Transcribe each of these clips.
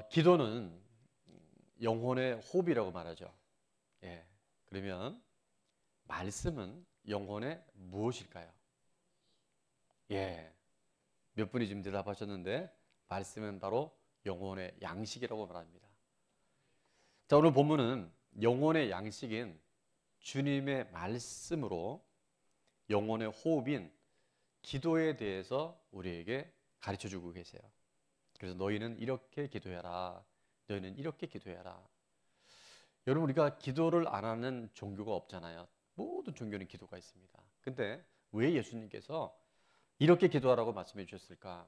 기도는 영혼의 호흡이라고 말하죠. 예. 그러면 말씀은 영혼의 무엇일까요? 예. 몇 분이 지금 대답하셨는데 말씀은 바로 영혼의 양식이라고 말합니다. 자, 오늘 본문은 영혼의 양식인 주님의 말씀으로 영혼의 호흡인 기도에 대해서 우리에게 가르쳐 주고 계세요. 그래서 너희는 이렇게 기도해라. 너희는 이렇게 기도해라. 여러분, 우리가 기도를 안 하는 종교가 없잖아요. 모든 종교는 기도가 있습니다. 근데 왜 예수님께서 이렇게 기도하라고 말씀해 주셨을까?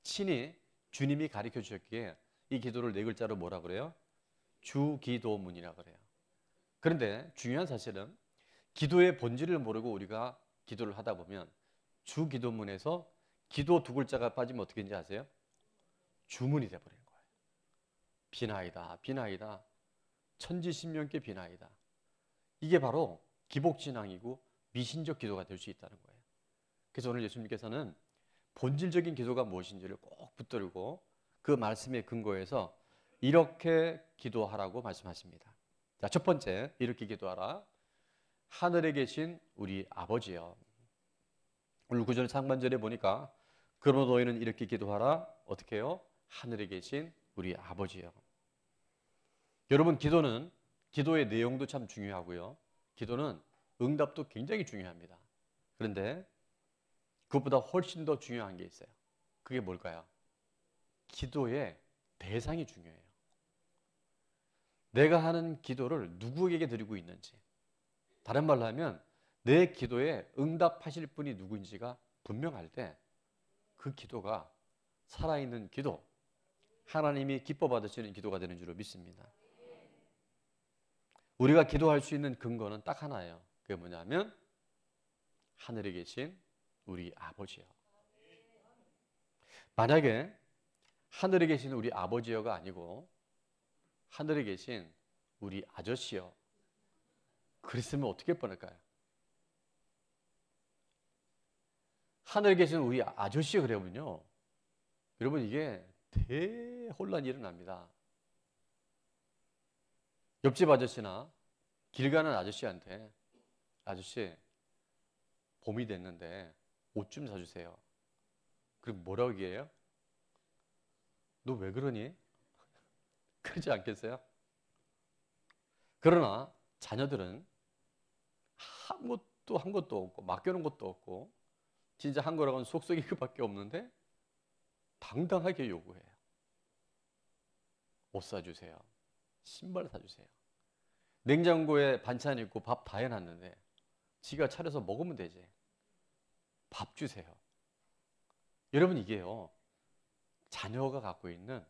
친히 주님이 가르쳐 주셨기에 이 기도를 네 글자로 뭐라 그래요? 주기도문이라 그래요. 그런데 중요한 사실은 기도의 본질을 모르고 우리가 기도를 하다 보면 주기도문에서 기도 두 글자가 빠지면 어떻게 되는지 아세요? 주문이 돼버리는 거예요. 비나이다, 비나이다, 천지신명께 비나이다. 이게 바로 기복신앙이고 미신적 기도가 될 수 있다는 거예요. 그래서 오늘 예수님께서는 본질적인 기도가 무엇인지를 꼭 붙들고 그 말씀의 근거에서 이렇게 기도하라고 말씀하십니다. 자, 첫 번째, 이렇게 기도하라. 하늘에 계신 우리 아버지여. 오늘 구절 상반절에 보니까 그러므로 너희는 이렇게 기도하라. 어떻게 해요? 하늘에 계신 우리 아버지여. 여러분, 기도의 내용도 참 중요하고요. 기도는 응답도 굉장히 중요합니다. 그런데 그것보다 훨씬 더 중요한 게 있어요. 그게 뭘까요? 기도의 대상이 중요해요. 내가 하는 기도를 누구에게 드리고 있는지, 다른 말로 하면 내 기도에 응답하실 분이 누구인지가 분명할 때 그 기도가 살아있는 기도, 하나님이 기뻐 받으시는 기도가 되는 줄로 믿습니다. 우리가 기도할 수 있는 근거는 딱 하나예요. 그게 뭐냐면 하늘에 계신 우리 아버지요. 만약에 하늘에 계신 우리 아버지여가 아니고 하늘에 계신 우리 아저씨여 그랬으면 어떻게 뻔할까요? 하늘에 계신 우리 아저씨여 그러면요, 여러분 이게 대혼란이 일어납니다. 옆집 아저씨나 길 가는 아저씨한테 아저씨 봄이 됐는데 옷 좀 사주세요. 그럼 뭐라고 얘기해요? 너 왜 그러니? 그러지 않겠어요? 그러나 자녀들은 아무것도 한 것도 없고 맡겨놓은 것도 없고 진짜 한 거라고는 속썩이 그밖에 없는데 당당하게 요구해요. 옷 사주세요. 신발 사주세요. 냉장고에 반찬 있고 밥 다 해놨는데 지가 차려서 먹으면 되지. 밥 주세요. 여러분, 이게요, 자녀가 갖고 있는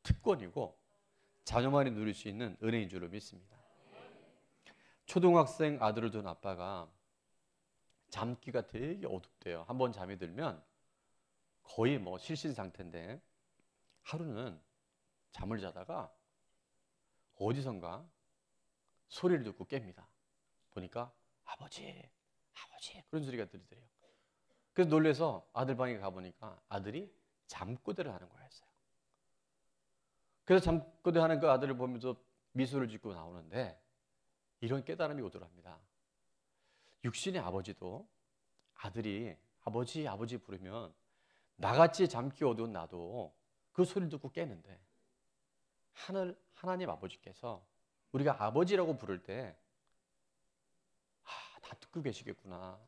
특권이고 자녀만이 누릴 수 있는 은혜인 줄로 믿습니다. 초등학생 아들을 둔 아빠가 잠기가 되게 어둡대요. 한번 잠이 들면 거의 뭐 실신 상태인데 하루는 잠을 자다가 어디선가 소리를 듣고 깹니다. 보니까 아버지, 아버지 그런 소리가 들리더래요. 그래서 놀래서 아들 방에 가보니까 아들이 잠꼬대를 하는 거였어요. 그래서 잠꼬대 하는 그 아들을 보면서 미소를 짓고 나오는데 이런 깨달음이 오더랍니다. 육신의 아버지도 아들이 아버지, 아버지 부르면 나같이 잠기 어두운 나도 그 소리를 듣고 깨는데 하나님 아버지께서 우리가 아버지라고 부를 때 다 듣고 계시겠구나.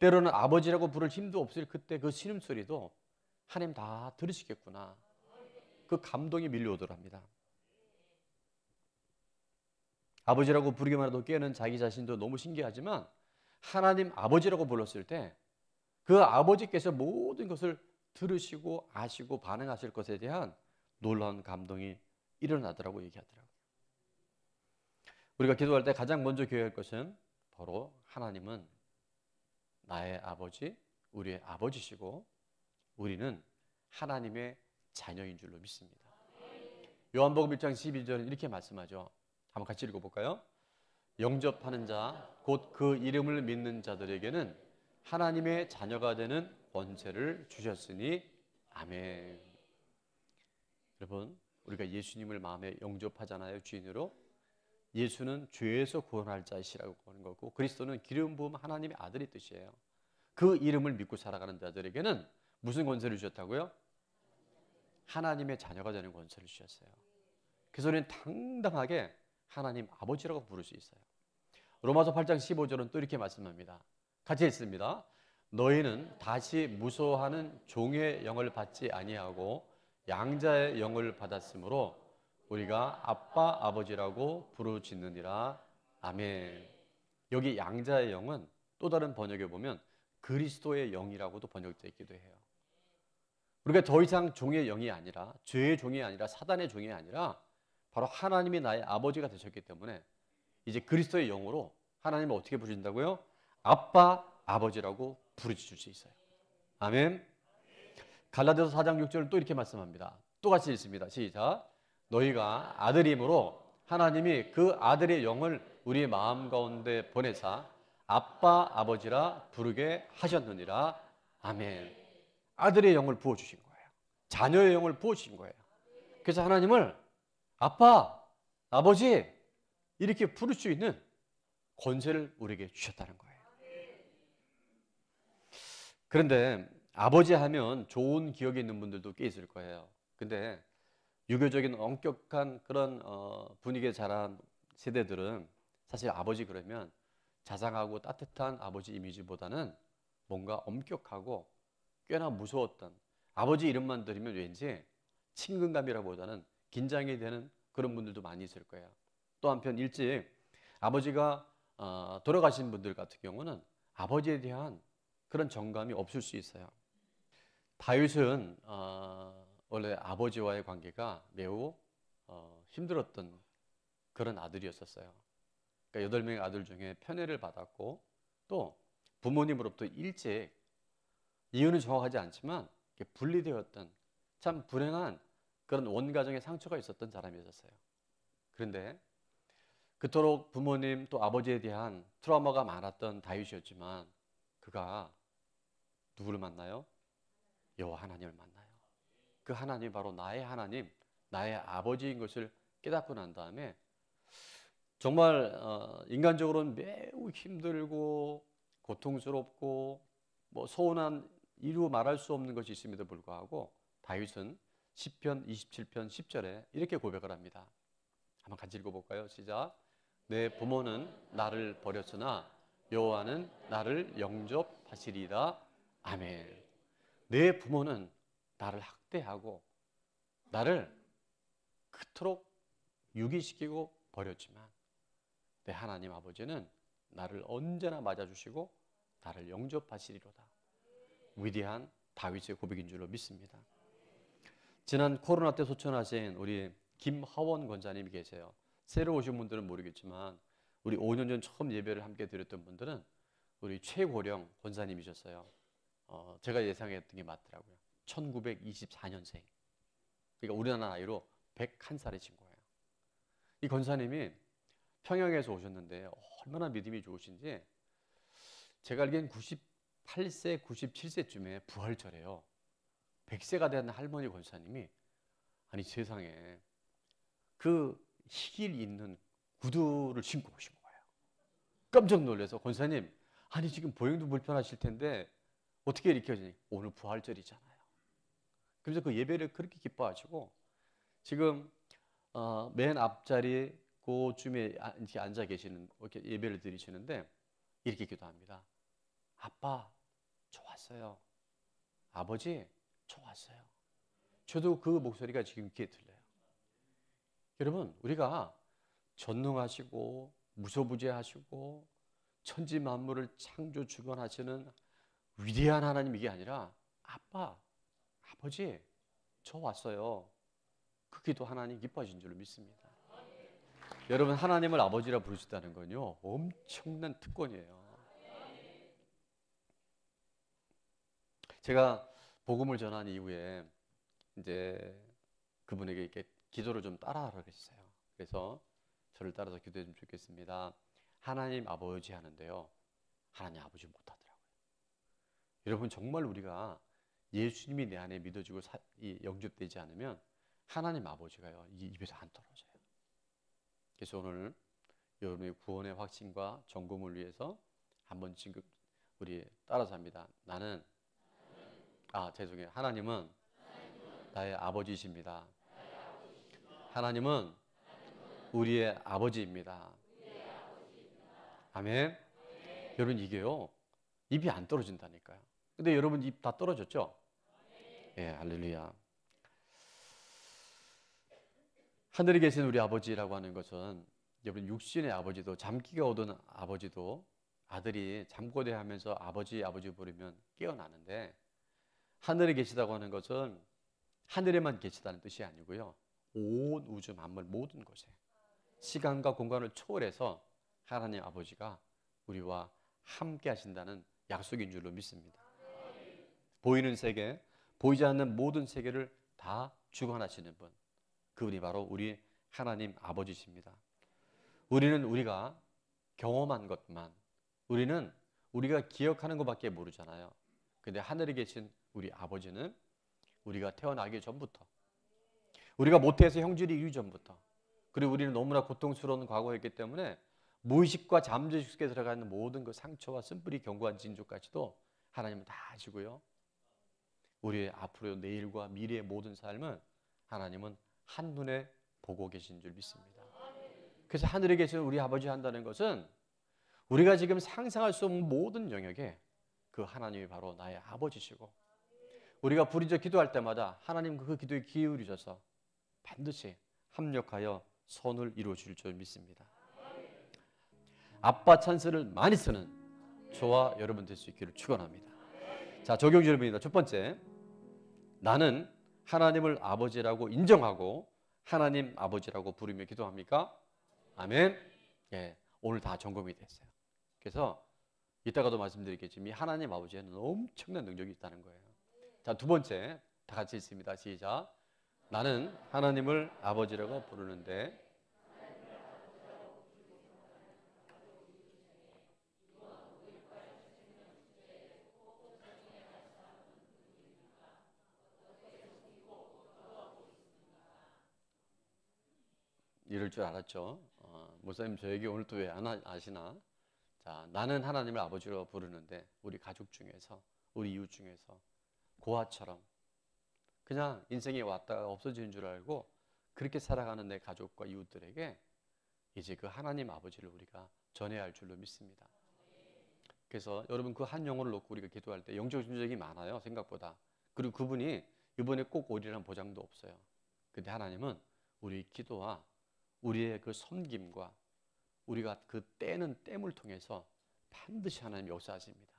때로는 아버지라고 부를 힘도 없을 그때 그 신음소리도 하나님 다 들으시겠구나. 그 감동이 밀려오더랍니다. 아버지라고 부르기만 해도 깨는 자기 자신도 너무 신기하지만 하나님 아버지라고 불렀을 때 그 아버지께서 모든 것을 들으시고 아시고 반응하실 것에 대한 놀라운 감동이 일어나더라고 얘기하더라고요. 우리가 기도할 때 가장 먼저 기억할 것은 바로 하나님은 나의 아버지, 우리의 아버지시고 우리는 하나님의 자녀인 줄로 믿습니다. 요한복음 1장 12절은 이렇게 말씀하죠. 한번 같이 읽어볼까요? 영접하는 자, 곧 그 이름을 믿는 자들에게는 하나님의 자녀가 되는 권세를 주셨으니 아멘. 여러분, 우리가 예수님을 마음에 영접하잖아요, 주인으로. 예수는 죄에서 구원할 자이시라고 하는 거고, 그리스도는 기름 부음 하나님의 아들의 뜻이에요. 그 이름을 믿고 살아가는 자들에게는 무슨 권세를 주셨다고요? 하나님의 자녀가 되는 권세를 주셨어요. 그래서 우리는 당당하게 하나님 아버지라고 부를 수 있어요. 로마서 8장 15절은 또 이렇게 말씀합니다. 같이 읽습니다. 너희는 다시 무소하는 종의 영을 받지 아니하고 양자의 영을 받았으므로 우리가 아빠 아버지라고 부르짖느니라. 아멘. 여기 양자의 영은 또 다른 번역에 보면 그리스도의 영이라고도 번역되어 있기도 해요. 우리가 더 이상 종의 영이 아니라, 죄의 종이 아니라, 사단의 종이 아니라 바로 하나님이 나의 아버지가 되셨기 때문에 이제 그리스도의 영으로 하나님을 어떻게 부르신다고요? 아빠 아버지라고 부르실 수 있어요. 아멘. 갈라디아서 4장 6절은 또 이렇게 말씀합니다. 또 같이 읽습니다. 시작. 너희가 아들임으로 하나님이 그 아들의 영을 우리 마음 가운데 보내사 아빠 아버지라 부르게 하셨느니라. 아멘. 아들의 영을 부어주신 거예요. 자녀의 영을 부어주신 거예요. 그래서 하나님을 아빠, 아버지 이렇게 부를 수 있는 권세를 우리에게 주셨다는 거예요. 그런데 아버지 하면 좋은 기억이 있는 분들도 꽤 있을 거예요. 근데 유교적인 엄격한 그런 분위기에 자란 세대들은 사실 아버지 그러면 자상하고 따뜻한 아버지 이미지보다는 뭔가 엄격하고 꽤나 무서웠던, 아버지 이름만 들으면 왠지 친근감이라보다는 긴장이 되는 그런 분들도 많이 있을 거예요. 또 한편 일찍 아버지가 돌아가신 분들 같은 경우는 아버지에 대한 그런 정감이 없을 수 있어요. 다윗은 원래 아버지와의 관계가 매우 힘들었던 그런 아들이었었어요. 그러니까 8명의 아들 중에 편애를 받았고 또 부모님으로부터 일찍, 이유는 정확하지 않지만 분리되었던 참 불행한 그런 원가정의 상처가 있었던 사람이었어요. 그런데 그토록 부모님 또 아버지에 대한 트라우마가 많았던 다윗이었지만 그가 누구를 만나요? 여호와 하나님을 만나요. 그 하나님이 바로 나의 하나님, 나의 아버지인 것을 깨닫고 난 다음에 정말 인간적으로는 매우 힘들고 고통스럽고 뭐 서운한 이루 말할 수 없는 것이 있음에도 불구하고 다윗은 시편 27편 10절에 이렇게 고백을 합니다. 한번 같이 읽어볼까요? 시작. 내 부모는 나를 버렸으나 여호와는 나를 영접하시리이다. 아멘. 내 부모는 나를 학대하고 나를 그토록 유기시키고 버렸지만 내 하나님 아버지는 나를 언제나 맞아주시고 나를 영접하시리로다. 위대한 다윗의 고백인 줄로 믿습니다. 지난 코로나 때 소천하신 우리 김하원 권사님이 계세요. 새로 오신 분들은 모르겠지만 우리 5년 전 처음 예배를 함께 드렸던 분들은 우리 최고령 권사님이셨어요. 제가 예상했던 게 맞더라고요. 1924년생. 그러니까 우리나라 나이로 101살이신 거예요. 이 권사님이 평양에서 오셨는데 얼마나 믿음이 좋으신지 제가 알기엔 98세, 97세쯤에 부활절에요. 100세가 된 할머니 권사님이 아니 세상에 그 희길 있는 구두를 신고 오신 거예요. 깜짝 놀라서 권사님 아니 지금 보행도 불편하실 텐데 어떻게 이렇게 하시니? 오늘 부활절이잖아요. 그래서 그 예배를 그렇게 기뻐하시고 지금 맨 앞자리에 그쯤에 이렇게 앉아 계시는 이렇게 예배를 드리시는데 이렇게 기도합니다. 아빠 좋았어요. 아버지 좋았어요. 저도 그 목소리가 지금 귀에 들려요. 여러분 우리가 전능하시고 무소부재하시고 천지 만물을 창조 주관하시는 위대한 하나님 이게 아니라 아빠, 아버지 저 왔어요. 그 기도 하나님 기뻐하신 줄로 믿습니다. 여러분 하나님을 아버지라 부르시다는 건요 엄청난 특권이에요. 제가 복음을 전한 이후에 이제 그분에게 이렇게 기도를 좀 따라하라고 했어요. 그래서 저를 따라서 기도해 주면 좋겠습니다. 하나님 아버지 하는데요. 하나님 아버지 못하더라고요. 여러분 정말 우리가 예수님이 내 안에 믿어지고 영접되지 않으면 하나님 아버지가요, 이 입에서 안 떨어져요. 그래서 오늘 여러분의 구원의 확신과 점검을 위해서 한번 지금 우리 따라서 합니다. 죄송해요. 하나님은 나의 아버지이십니다. 하나님은 우리의 아버지입니다. 아멘. 여러분 이게요, 입이 안 떨어진다니까요. 근데 여러분 입 다 떨어졌죠? 예, 할렐루야. 하늘에 계신 우리 아버지라고 하는 것은 여러분 육신의 아버지도, 잠기가 오던 아버지도 아들이 잠꼬대하면서 아버지 아버지 부르면 깨어나는데, 하늘에 계시다고 하는 것은 하늘에만 계시다는 뜻이 아니고요, 온 우주 만물 모든 곳에 시간과 공간을 초월해서 하나님 아버지가 우리와 함께 하신다는 약속인 줄로 믿습니다. 보이는 세계, 보이지 않는 모든 세계를 다 주관하시는 분, 그분이 바로 우리 하나님 아버지십니다. 우리는 우리가 경험한 것만, 우리는 우리가 기억하는 것밖에 모르잖아요. 근데 하늘에 계신 우리 아버지는 우리가 태어나기 전부터, 우리가 모태에서 형질이 이루 전부터, 그리고 우리는 너무나 고통스러운 과거였기 때문에 무의식과 잠재의식 속에 들어가 있는 모든 그 상처와 쓴뿌리 견고한 징조까지도 하나님은 다 아시고요, 우리의 앞으로 내일과 미래의 모든 삶은 하나님은 한눈에 보고 계신 줄 믿습니다. 그래서 하늘에 계신 우리 아버지 한다는 것은 우리가 지금 상상할 수 없는 모든 영역에 그 하나님이 바로 나의 아버지시고, 우리가 부르짖어 기도할 때마다 하나님 그 기도에 기울이셔서 반드시 합력하여 선을 이루어 주실 줄 믿습니다. 아빠 찬스를 많이 쓰는 저와 여러분 될 수 있기를 축원합니다. 자, 적용 질문입니다. 첫 번째, 나는 하나님을 아버지라고 인정하고 하나님 아버지라고 부르며 기도합니까? 아멘. 예, 오늘 다 점검이 됐어요. 그래서 이따가도 말씀드리겠지만 이 하나님 아버지에는 엄청난 능력이 있다는 거예요. 자, 두 번째, 다 같이 읽습니다. 시작. 나는 하나님을 아버지라고 부르는데 이럴 줄 알았죠. 목사님 저에게 오늘 또 왜 안 아시나? 자, 나는 하나님을 아버지로 부르는데 우리 가족 중에서, 우리 이웃 중에서 고아처럼 그냥 인생에 왔다가 없어지는 줄 알고 그렇게 살아가는 내 가족과 이웃들에게 이제 그 하나님 아버지를 우리가 전해야 할 줄로 믿습니다. 그래서 여러분 그 한 영혼을 놓고 우리가 기도할 때 영적 준적이 많아요, 생각보다. 그리고 그분이 이번에 꼭 오리라는 보장도 없어요. 근데 하나님은 우리 기도와 우리의 그 섬김과 우리가 그 때는 땜을 통해서 반드시 하나님 역사하십니다.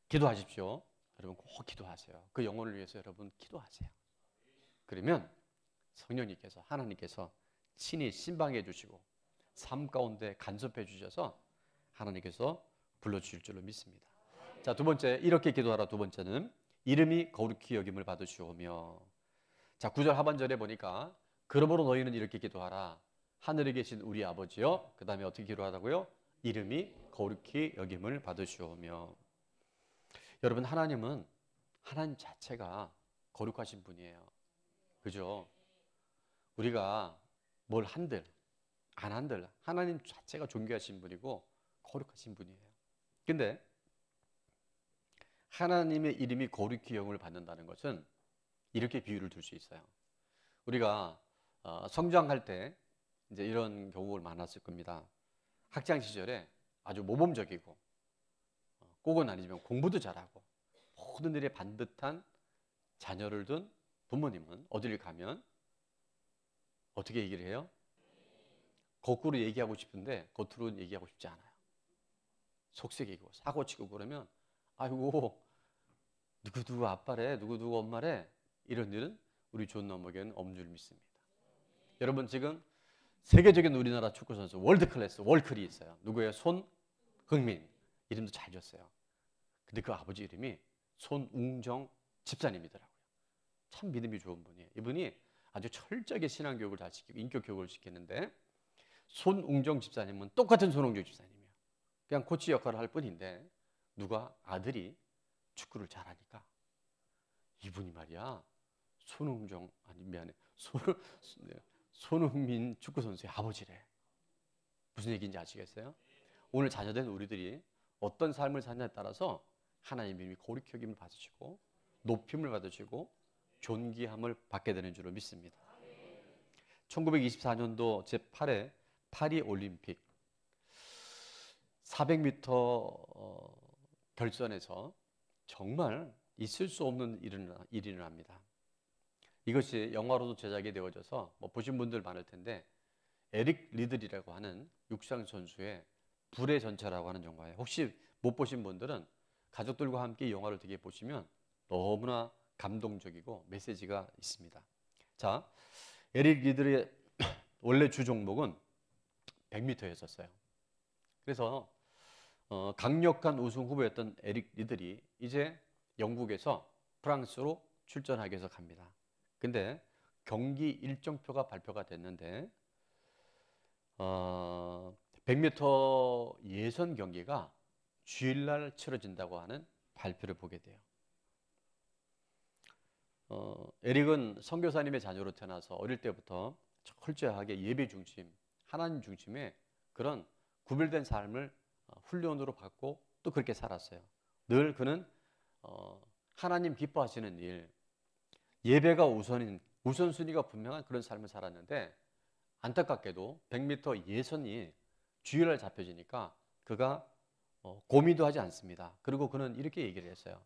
기도하십시오. 여러분 꼭 기도하세요. 그 영혼을 위해서 여러분 기도하세요. 그러면 성령님께서, 하나님께서 친히 신방해 주시고 삶 가운데 간섭해 주셔서 하나님께서 불러주실 줄로 믿습니다. 자, 두 번째, 이렇게 기도하라. 두 번째는 이름이 거룩히 여김을 받으시오며. 자, 9절 하반절에 보니까 그러므로 너희는 이렇게 기도하라. 하늘에 계신 우리 아버지여. 그 다음에 어떻게 기도하라고요? 이름이 거룩히 여김을 받으시오며. 여러분, 하나님은 하나님 자체가 거룩하신 분이에요. 그죠? 우리가 뭘 한들 안 한들 하나님 자체가 존귀하신 분이고 거룩하신 분이에요. 근데 하나님의 이름이 거룩히 여김을 받는다는 것은 이렇게 비유를 둘 수 있어요. 우리가 성장할 때 이제 이런 경우가 많았을 겁니다. 학창 시절에 아주 모범적이고 꼭은 아니지만 공부도 잘하고 모든 일에 반듯한 자녀를 둔 부모님은 어디를 가면 어떻게 얘기를 해요? 거꾸로 얘기하고 싶은데 겉으로는 얘기하고 싶지 않아요. 속색이고 사고치고 그러면 아이고 누구누구 아빠래, 누구누구 엄마래, 이런 일은 우리 좋은 엄마에게는 없는 줄 믿습니다. 여러분, 지금 세계적인 우리나라 축구선수 월드클래스 월클이 있어요. 누구예요? 손흥민. 이름도 잘 줬어요. 근데 그 아버지 이름이 손웅정 집사님이더라고요. 참 믿음이 좋은 분이에요. 이분이 아주 철저하게 신앙교육을 다 시키고 인격교육을 시키는데, 손웅정 집사님은 똑같은 손웅정 집사님이에요. 그냥 코치 역할을 할 뿐인데 누가 아들이 축구를 잘하니까 이분이 말이야 손흥정 아니 미안해 손흥민 축구 선수의 아버지래. 무슨 얘기인지 아시겠어요? 오늘 자녀된 우리들이 어떤 삶을 사냐에 따라서 하나님의 이름이 거룩히 여김을 받으시고 높임을 받으시고 존귀함을 받게 되는 줄로 믿습니다. 1924년도 제8회 파리 올림픽 400m 결선에서 정말 있을 수 없는 일이 일어납니다. 이것이 영화로도 제작이 되어져서 보신 분들 많을 텐데 에릭 리들이라고 하는 육상 선수의 불의 전차라고 하는 영화예요. 혹시 못 보신 분들은 가족들과 함께 이 영화를 되게 보시면 너무나 감동적이고 메시지가 있습니다. 자, 에릭 리들의 원래 주 종목은 100m였었어요. 그래서 강력한 우승 후보였던 에릭 리들이 이제 영국에서 프랑스로 출전하기 위해서 갑니다. 근데 경기 일정표가 발표가 됐는데 100m 예선 경기가 주일날 치러진다고 하는 발표를 보게 돼요. 에릭은 선교사님의 자녀로 태어나서 어릴 때부터 철저하게 예배 중심, 하나님 중심의 그런 구별된 삶을 훈련으로 받고 또 그렇게 살았어요. 늘 그는 하나님 기뻐하시는 일, 예배가 우선순위가 분명한 그런 삶을 살았는데 안타깝게도 100m 예선이 주일날 잡혀지니까 그가 고민도 하지 않습니다. 그리고 그는 이렇게 얘기를 했어요.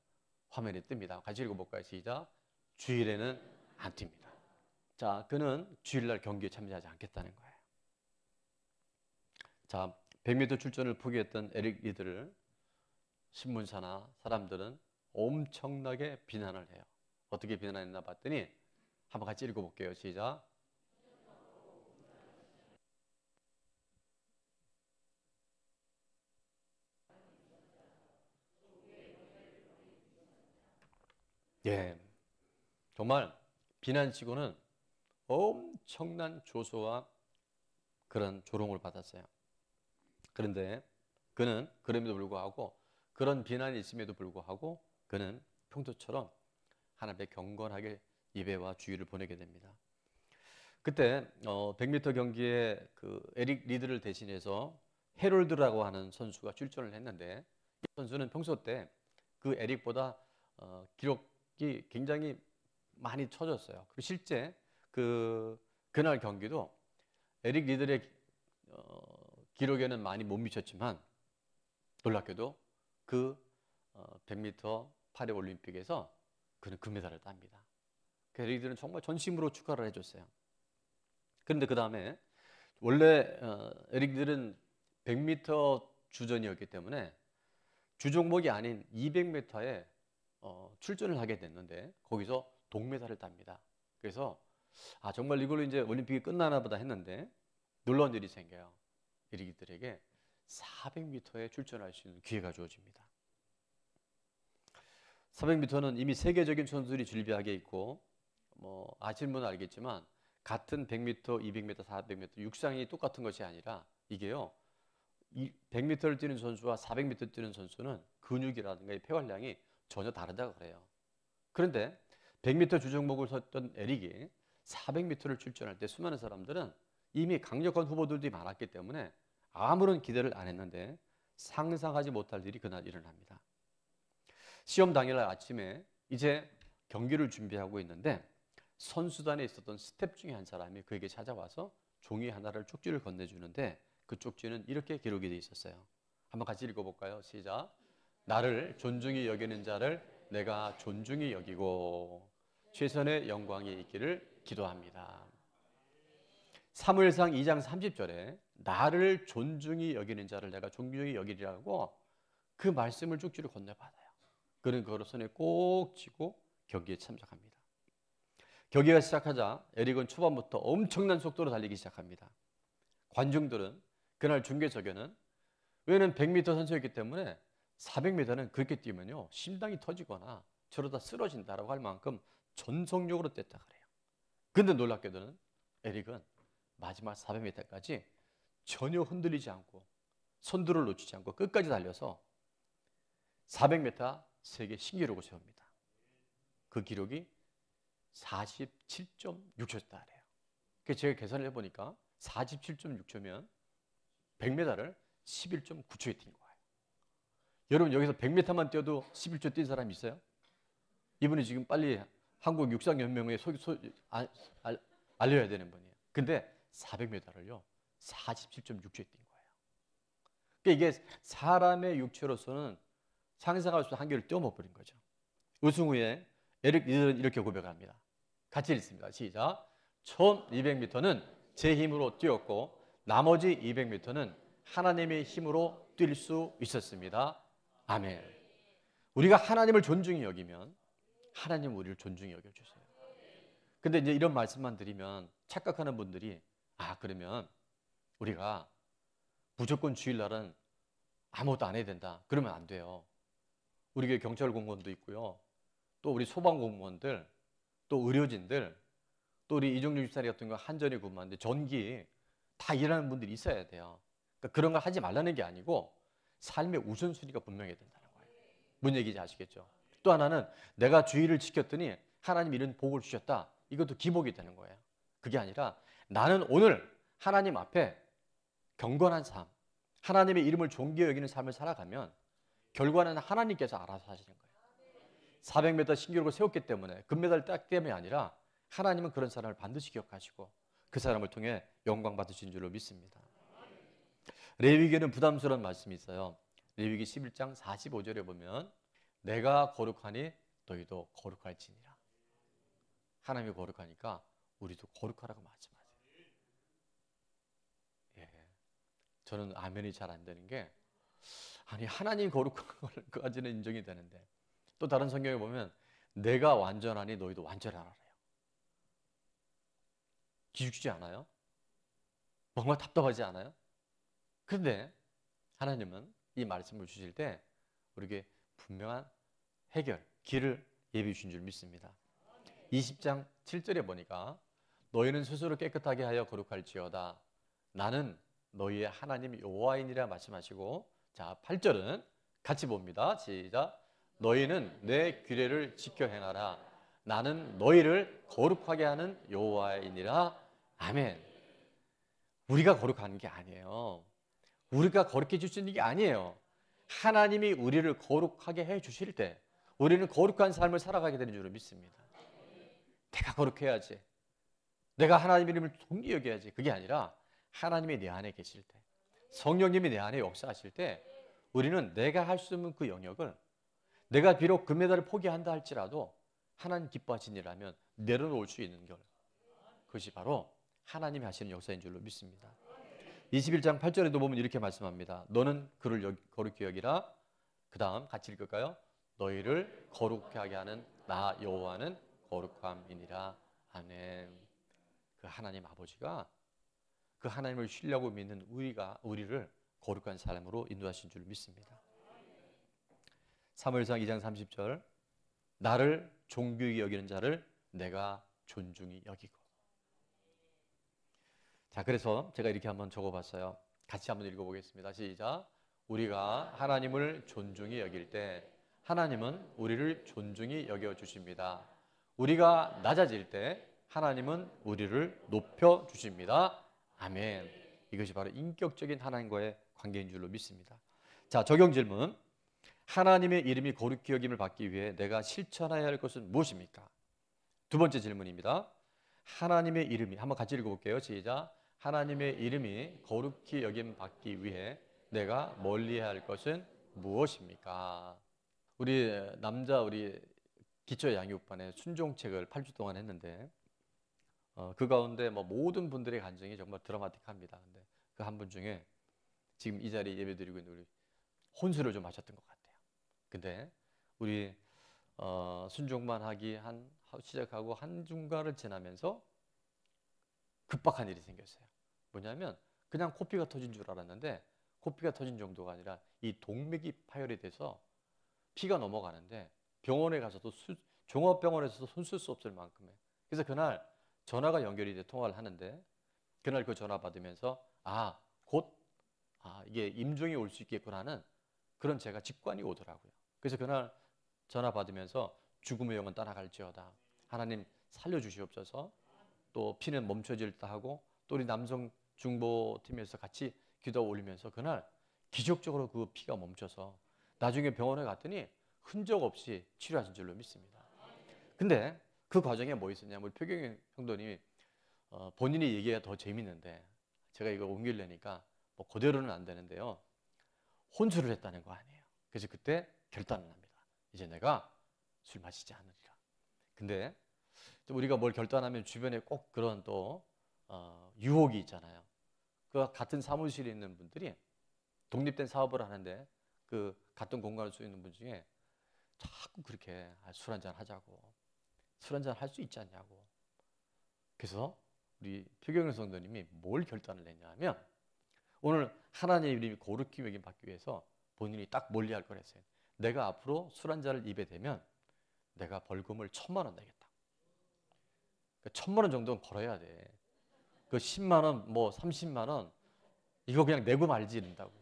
화면에 뜹니다. 같이 읽어볼까요? 시작. 주일에는 안 뜁니다. 자, 그는 주일날 경기에 참여하지 않겠다는 거예요. 자, 100m 출전을 포기했던 에릭 리드를 신문사나 사람들은 엄청나게 비난을 해요. 어떻게 비난했나 봤더니 한번 같이 읽어볼게요. 시작. 예, 정말 비난치고는 엄청난 조소와 그런 조롱을 받았어요. 그런데 그는 그럼에도 불구하고 그런 비난이 있음에도 불구하고 그는 평소처럼 하나님의 경건하게 예배와 주의를 보내게 됩니다. 그때 100m 경기에 그 에릭 리드를 대신해서 해롤드라고 하는 선수가 출전을 했는데 이 선수는 평소 때 그 에릭보다 기록이 굉장히 많이 쳐졌어요. 그리고 실제 그날 경기도 에릭 리들의 기록에는 많이 못 미쳤지만 놀랍게도 그 100m 파리 올림픽에서 그는 금메달을 땁니다. 그 에릭 리들은 정말 전심으로 축하를 해줬어요. 그런데 그 다음에 원래 에릭 리들은 100m 주전이었기 때문에 주종목이 아닌 200m에 출전을 하게 됐는데 거기서 동메달을 땁니다. 그래서 정말 이걸로 이제 올림픽이 끝나나 보다 했는데 놀라운 일이 생겨요. 에릭들에게 400m에 출전할 수 있는 기회가 주어집니다. 400m는 이미 세계적인 선수들이 즐비하게 있고 아시는 분은 알겠지만 같은 100m, 200m, 400m 육상이 똑같은 것이 아니라 이게요. 100m를 뛰는 선수와 400m 뛰는 선수는 근육이라든가 폐활량이 전혀 다르다고 그래요. 그런데 100m 주종목을 섰던 에릭이 400m를 출전할 때 수많은 사람들은 이미 강력한 후보들이 많았기 때문에 아무런 기대를 안 했는데 상상하지 못할 일이 그날 일어납니다. 시험 당일날 아침에 이제 경기를 준비하고 있는데 선수단에 있었던 스텝 중에 한 사람이 그에게 찾아와서 종이 하나를 쪽지를 건네주는데 그 쪽지는 이렇게 기록이 되어 있었어요. 한번 같이 읽어볼까요? 시작. 나를 존중히 여기는 자를 내가 존중히 여기고 최선의 영광이 있기를 기도합니다. 사무엘상 2장 30절에 나를 존중히 여기는 자를 내가 존중히 여기리라고 그 말씀을 쪽지로 건네받아요. 그는 그걸 손에 꼭 쥐고 경기에 참석합니다. 경기가 시작하자 에릭은 초반부터 엄청난 속도로 달리기 시작합니다. 관중들은 그날 중계석에는 왜냐면 100m 선수였기 때문에 400m는 그렇게 뛰면요 심장이 터지거나 저러다 쓰러진다라고 할 만큼 전속력으로 뛰었다 그래요. 근데 놀랍게도는 에릭은 마지막 400m까지 전혀 흔들리지 않고 선두를 놓치지 않고 끝까지 달려서 400m 세계 신기록을 세웁니다. 그 기록이 47.6초다래요. 그래서 제가 계산을 해보니까 47.6초면 100m를 11.9초에 뛴 거예요. 여러분 여기서 100m만 뛰어도 11초 뛴 사람 있어요? 이분이 지금 빨리 한국 육상연맹에 알려야 되는 분이에요. 근데 400m를요 47.6초에 뛴 거예요. 그러니까 이게 사람의 육체로서는 상상할 수 없는 한계를 뛰어넘어버린 거죠. 우승 후에 에릭 리들은 이렇게 고백합니다. 같이 읽습니다. 시작. 처음 200m는 제 힘으로 뛰었고 나머지 200m는 하나님의 힘으로 뛸 수 있었습니다. 아멘. 우리가 하나님을 존중히 여기면 하나님 우리를 존중히 여겨주세요. 근데 이제 이런 말씀만 드리면 착각하는 분들이 그러면 우리가 무조건 주일날은 아무것도 안 해야 된다. 그러면 안 돼요. 우리 교회 경찰 공무원도 있고요. 또 우리 소방 공무원들, 또 의료진들, 또 우리 이종률 집사님 같은 거 한전에 근무하는데 전기 다 일하는 분들이 있어야 돼요. 그러니까 그런 걸 하지 말라는 게 아니고 삶의 우선순위가 분명해야 된다는 거예요. 뭔 얘기인지 아시겠죠? 또 하나는 내가 주의를 지켰더니 하나님 이런 복을 주셨다. 이것도 기복이 되는 거예요. 그게 아니라 나는 오늘 하나님 앞에 경건한 삶, 하나님의 이름을 존귀히 여기는 삶을 살아가면 결과는 하나님께서 알아서 하시는 거예요. 400m 신기록을 세웠기 때문에 금메달 땄기 때문이 아니라 하나님은 그런 사람을 반드시 기억하시고 그 사람을 통해 영광 받으신 줄로 믿습니다. 레위기에는 부담스러운 말씀이 있어요. 레위기 11장 45절에 보면 내가 거룩하니 너희도 거룩할지니라. 하나님이 거룩하니까 우리도 거룩하라고 말씀하세요. 예. 저는 아멘이 잘 안 되는 게 하나님 거룩한 것까지는 인정이 되는데 또 다른 성경에 보면 내가 완전하니 너희도 완전하라. 기죽지 않아요? 뭔가 답답하지 않아요? 그런데 하나님은 이 말씀을 주실 때 우리에게 분명한 해결, 길을 예비해 주신 줄 믿습니다. 20장 7절에 보니까 너희는 스스로 깨끗하게 하여 거룩할지어다. 나는 너희의 하나님 여호와이니라 말씀하시고 자 8절은 같이 봅니다. 시작. 너희는 내 규례를 지켜 행하라. 나는 너희를 거룩하게 하는 여호와이니라. 아멘. 우리가 거룩한 게 아니에요. 우리가 거룩해 주시는 게 아니에요. 하나님이 우리를 거룩하게 해 주실 때 우리는 거룩한 삶을 살아가게 되는 줄 믿습니다. 내가 거룩해야지. 내가 하나님 이름을 존귀히 여겨야지. 그게 아니라 하나님이 내 안에 계실 때 성령님이 내 안에 역사하실 때 우리는 내가 할 수 없는 그 영역을 내가 비록 금메달을 포기한다 할지라도 하나님 기뻐하신 일이라면 내려놓을 수 있는 것, 그것이 바로 하나님이 하시는 역사인 줄로 믿습니다. 21장 8절에도 보면 이렇게 말씀합니다. 너는 그를 거룩히 여기라. 그 다음 같이 읽을까요? 너희를 거룩하게 하는 나 여호와는 거룩함이니라. 아멘. 그 하나님 아버지가 그 하나님을 신뢰하고 믿는 우리를 거룩한 삶으로 인도하신 줄 믿습니다. 사무엘상 2장 30절 나를 존귀히 여기는 자를 내가 존중히 여기고. 자, 그래서 제가 이렇게 한번 적어봤어요. 같이 한번 읽어보겠습니다. 시작. 우리가 하나님을 존중히 여길 때 하나님은 우리를 존중히 여겨주십니다. 우리가 낮아질 때 하나님은 우리를 높여주십니다. 아멘. 이것이 바로 인격적인 하나님과의 관계인 줄로 믿습니다. 자, 적용 질문. 하나님의 이름이 거룩히 여김을 받기 위해 내가 실천해야 할 것은 무엇입니까? 두 번째 질문입니다. 하나님의 이름이, 한번 같이 읽어볼게요. 시작. 하나님의 이름이 거룩히 여김 받기 위해 내가 멀리해야 할 것은 무엇입니까? 우리 기초 양육반에 순종책을 8주 동안 했는데 그 가운데 모든 분들의 간증이 정말 드라마틱합니다. 근데 그 한 분 중에 지금 이 자리에 예배드리고 있는 우리 혼수를 좀 하셨던 것 같아요. 근데 우리 순종만 시작하고 한 중간을 지나면서 급박한 일이 생겼어요. 뭐냐면 그냥 코피가 터진 줄 알았는데 코피가 터진 정도가 아니라 이 동맥이 파열이 돼서 피가 넘어가는데 병원에 가서도 종합병원에서도 손 쓸 수 없을 만큼의. 그래서 그날 전화가 연결이 돼 통화를 하는데 그날 그 전화 받으면서 곧 이게 임종이 올 수 있겠구나 하는 그런 제가 직관이 오더라고요. 그래서 그날 전화 받으면서 죽음의 영은 떠나갈지어다. 하나님 살려주시옵소서. 또 피는 멈춰질 듯 하고 또 우리 남성 중보팀에서 같이 기도 올리면서 그날 기적적으로 그 피가 멈춰서 나중에 병원에 갔더니 흔적 없이 치료하신 줄로 믿습니다. 근데 그 과정에 뭐 있었냐면 우리 표경영 형도님이 본인이 얘기가 더 재밌는데 제가 이거 옮기려니까 뭐 그대로는 안 되는데요. 혼술을 했다는 거 아니에요. 그래서 그때 결단을 합니다. 이제 내가 술 마시지 않으리라. 근데 우리가 뭘 결단하면 주변에 꼭 그런 또 유혹이 있잖아요. 그 같은 사무실에 있는 분들이 독립된 사업을 하는데 그 같은 공간을 쓰고 있는 분 중에 자꾸 그렇게 술 한잔 하자고, 술 한잔 할 수 있지 않냐고. 그래서 우리 표경영 성도님이 뭘 결단을 했냐면 오늘 하나님의 이름이 거룩히 여김 받기 위해서 본인이 딱 멀리할 거랬어요. 내가 앞으로 술 한 잔을 입에 대면 내가 벌금을 1,000만 원 내겠다. 1,000만 원 정도는 걸어야 돼. 그 10만 원, 뭐 30만 원 이거 그냥 내고 말지 이런다고.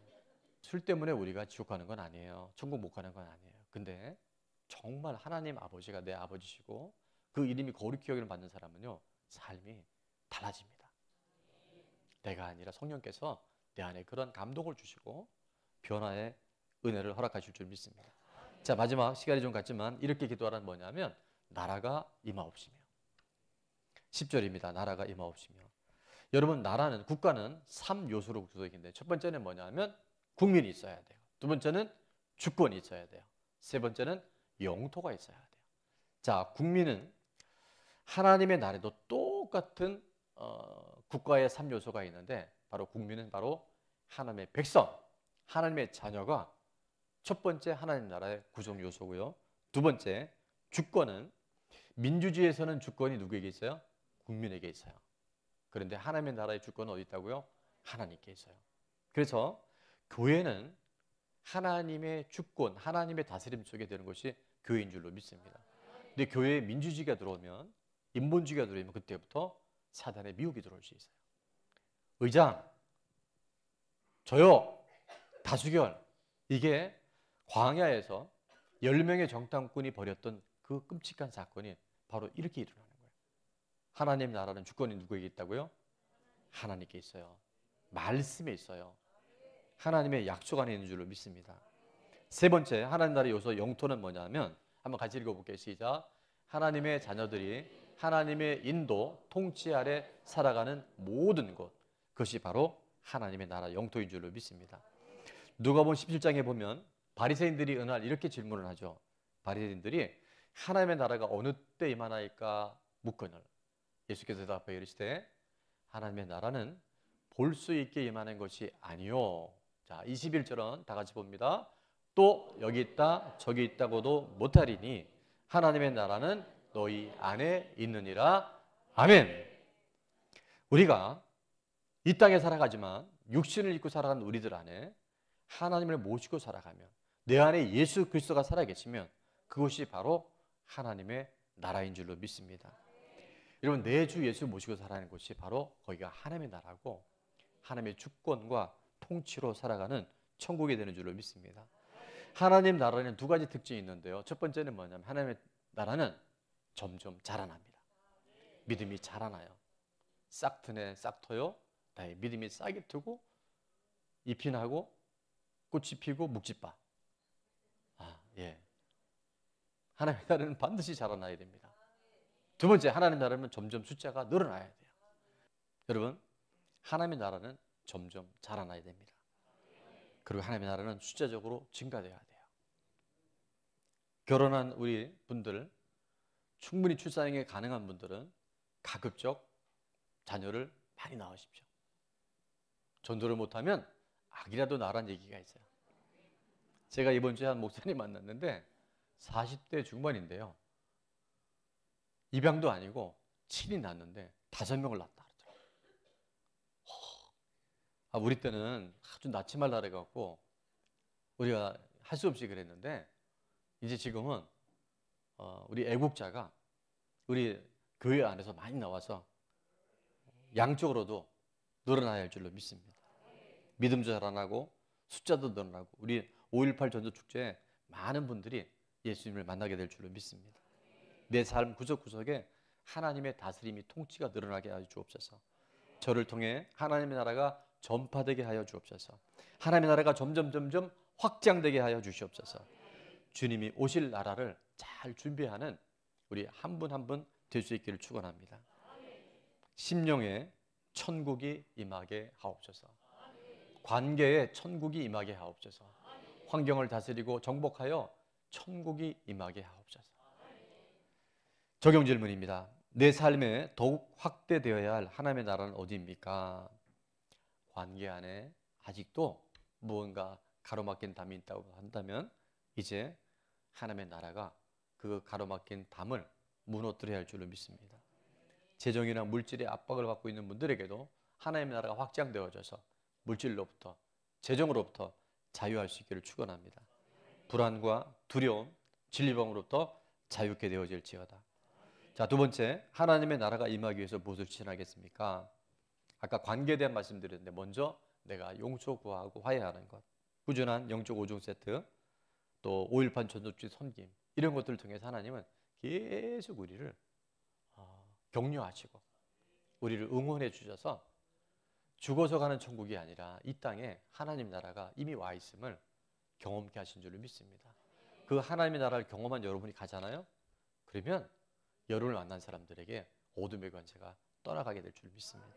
술 때문에 우리가 지옥 가는 건 아니에요. 천국 못 가는 건 아니에요. 근데 정말 하나님 아버지가 내 아버지시고 그 이름이 거룩히 여김을 받는 사람은요 삶이 달라집니다. 내가 아니라 성령께서 내 안에 그런 감동을 주시고 변화의 은혜를 허락하실 줄 믿습니다. 자, 마지막 시간이 좀 갔지만 이렇게 기도하라는 뭐냐면 나라가 임하옵시며 10절입니다. 나라가 임하옵시며. 여러분 나라는 국가는 3요소로 구성되어 첫 번째는 뭐냐면 국민이 있어야 돼요. 두 번째는 주권이 있어야 돼요. 세 번째는 영토가 있어야 돼요. 자, 국민은 하나님의 나라에도 똑같은 국가의 3요소가 있는데 바로 국민은 바로 하나님의 백성, 하나님의 자녀가 첫 번째 하나님 나라의 구성 요소고요. 두 번째 주권은 민주주의에서는 주권이 누구에게 있어요? 국민에게 있어요. 그런데 하나님의 나라의 주권은 어디 있다고요? 하나님께 있어요. 그래서 교회는 하나님의 주권, 하나님의 다스림 속에 되는 것이 교회인 줄로 믿습니다. 근데 교회에 민주주의가 들어오면 인본주의가 들어오면 그때부터 사단의 미혹이 들어올 수 있어요. 의장, 저요, 다수결 이게 광야에서 10명의 정탐꾼이 벌였던 그 끔찍한 사건이 바로 이렇게 일어나는 거예요. 하나님 나라는 주권이 누구에게 있다고요? 하나님께 있어요. 말씀에 있어요. 하나님의 약속 안에 있는 줄로 믿습니다. 세 번째 하나님 나라의 요소 영토는 뭐냐면 한번 같이 읽어볼게요. 시작. 하나님의 자녀들이 하나님의 인도, 통치 아래 살아가는 모든 곳 그것이 바로 하나님의 나라 영토인 줄로 믿습니다. 누가복음 17장에 보면 바리새인들이 어느 날 이렇게 질문을 하죠. 바리새인들이 하나님의 나라가 어느 때 임하나이까 묻거늘 예수께서 대답하여 이르시되 하나님의 나라는 볼 수 있게 임하는 것이 아니요. 자, 21절은 다 같이 봅니다. 또 여기 있다 저기 있다고도 못하리니 하나님의 나라는 너희 안에 있느니라. 아멘. 우리가 이 땅에 살아가지만 육신을 입고 살아가는 우리들 안에 하나님을 모시고 살아가면 내 안에 예수 그리스도가 살아계시면 그것이 바로 하나님의 나라인 줄로 믿습니다. 여러분 내 주 예수 모시고 살아가는 것이 바로 거기가 하나님의 나라고 하나님의 주권과 통치로 살아가는 천국이 되는 줄로 믿습니다. 하나님 나라는 두 가지 특징이 있는데요. 첫 번째는 뭐냐면 하나님의 나라는 점점 자라납니다. 믿음이 자라나요. 싹 트네 싹 터요. 나의 믿음이 싹이 트고 잎이 나고 꽃이 피고 묵지 빠. 예. 하나님의 나라는 반드시 자라나야 됩니다. 두 번째 하나님의 나라는 점점 숫자가 늘어나야 돼요. 여러분 하나님의 나라는 점점 자라나야 됩니다. 그리고 하나님의 나라는 숫자적으로 증가돼야 돼요. 결혼한 우리 분들 충분히 출산이 가능한 분들은 가급적 자녀를 많이 낳으십시오. 전도를 못하면 악이라도 낳으란 얘기가 있어요. 제가 이번 주에 한 목사님 만났는데 40대 중반인데요. 입양도 아니고 친히 낳았는데 5명을 낳았다 그러더라고요. 우리 때는 아주 낳지 말라 그래갖고 우리가 할 수 없이 그랬는데 이제 지금은 우리 애국자가 우리 교회 안에서 많이 나와서 양쪽으로도 늘어나야 할 줄로 믿습니다. 믿음도 자라나고 숫자도 늘어나고 우리 5.18 전도축제에 많은 분들이 예수님을 만나게 될 줄로 믿습니다. 내 삶 구석구석에 하나님의 다스림이 통치가 늘어나게 하여 주옵소서. 저를 통해 하나님의 나라가 전파되게 하여 주옵소서. 하나님의 나라가 점점 확장되게 하여 주시옵소서. 주님이 오실 나라를 잘 준비하는 우리 한 분 한 분 될 수 있기를 축원합니다. 심령에 천국이 임하게 하옵소서. 관계에 천국이 임하게 하옵소서. 환경을 다스리고 정복하여 천국이 임하게 하옵소서. 적용 질문입니다. 내 삶에 더욱 확대되어야 할 하나님의 나라는 어디입니까? 관계 안에 아직도 무언가 가로막힌 담이 있다고 한다면 이제 하나님의 나라가 그 가로막힌 담을 무너뜨려야 할 줄로 믿습니다. 재정이나 물질의 압박을 받고 있는 분들에게도 하나님의 나라가 확장되어져서 물질로부터 재정으로부터 자유할 수 있기를 축원합니다. 불안과 두려움, 진리병으로부터 자유케 되어질지어다. 자, 두 번째, 하나님의 나라가 임하기 위해서 무엇을 실천하겠습니까? 아까 관계에 대한 말씀드렸는데 먼저 내가 용서 구하고 화해하는 것, 꾸준한 영적 5종 세트, 또 5.18 전도주의 섬김, 이런 것들을 통해서 하나님은 계속 우리를 격려하시고 우리를 응원해 주셔서 죽어서 가는 천국이 아니라 이 땅에 하나님 나라가 이미 와 있음을 경험케 하신 줄로 믿습니다. 그 하나님의 나라를 경험한 여러분이 가잖아요. 그러면 여러분을 만난 사람들에게 어둠의 권세가 떠나가게 될 줄 믿습니다.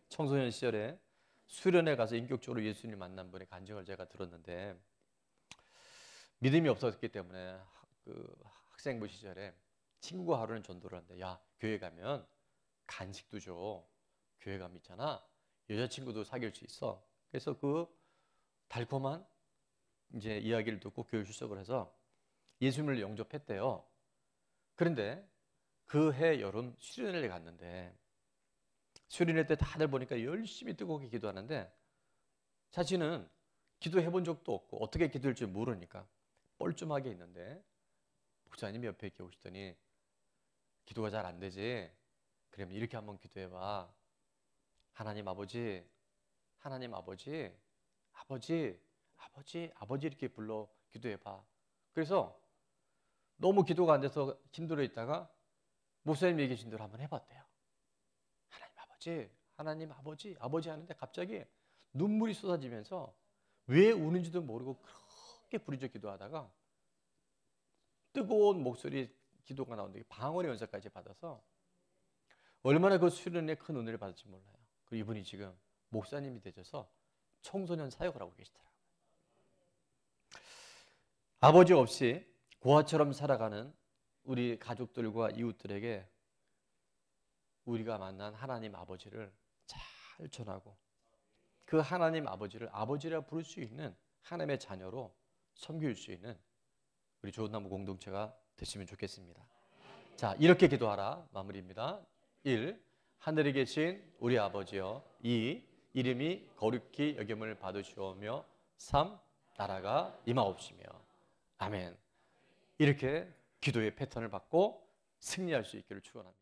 청소년 시절에 수련회 가서 인격적으로 예수님 만난 분의 간증을 제가 들었는데, 믿음이 없었기 때문에 그 학생부 시절에 친구가 하루는 전도를 하는데, 야, 교회 가면 간식도 줘. 교회 가면 있잖아, 여자친구도 사귈 수 있어. 그래서 그 달콤한 이제 이야기를 듣고 교회 출석을 해서 예수님을 영접했대요. 그런데 그 해 여름 수련회를 갔는데, 수련회 때 다들 보니까 열심히 뜨겁게 기도하는데 자신은 기도해 본 적도 없고 어떻게 기도할지 모르니까 뻘쭘하게 있는데, 목사님이 옆에 이렇게 오시더니 기도가 잘 안 되지? 그러면 이렇게 한번 기도해봐. 하나님 아버지, 하나님 아버지, 아버지, 아버지, 아버지 이렇게 불러 기도해봐. 그래서 너무 기도가 안 돼서 힘들어 있다가 목사님이 얘기하신 대로 한번 해봤대요. 하나님 아버지, 하나님 아버지, 아버지 하는데 갑자기 눈물이 쏟아지면서 왜 우는지도 모르고 그렇게 부르짖어 기도하다가 뜨거운 목소리 기도가 나오는데 방언의 연사까지 받아서 얼마나 그 수련에 큰 은혜를 받을지 몰라요. 그리고 이분이 지금 목사님이 되셔서 청소년 사역을 하고 계시더라고요. 아버지 없이 고아처럼 살아가는 우리 가족들과 이웃들에게 우리가 만난 하나님 아버지를 잘 전하고 그 하나님 아버지를 아버지라 부를 수 있는 하나님의 자녀로 섬길 수 있는 우리 좋은 나무 공동체가 됐으면 좋겠습니다. 자, 이렇게 기도하라 마무리입니다. 1. 하늘에 계신 우리 아버지여, 2. 이름이 거룩히 여김을 받으시오며, 3. 나라가 임하옵시며. 아멘. 이렇게 기도의 패턴을 받고 승리할 수 있기를 축원합니다.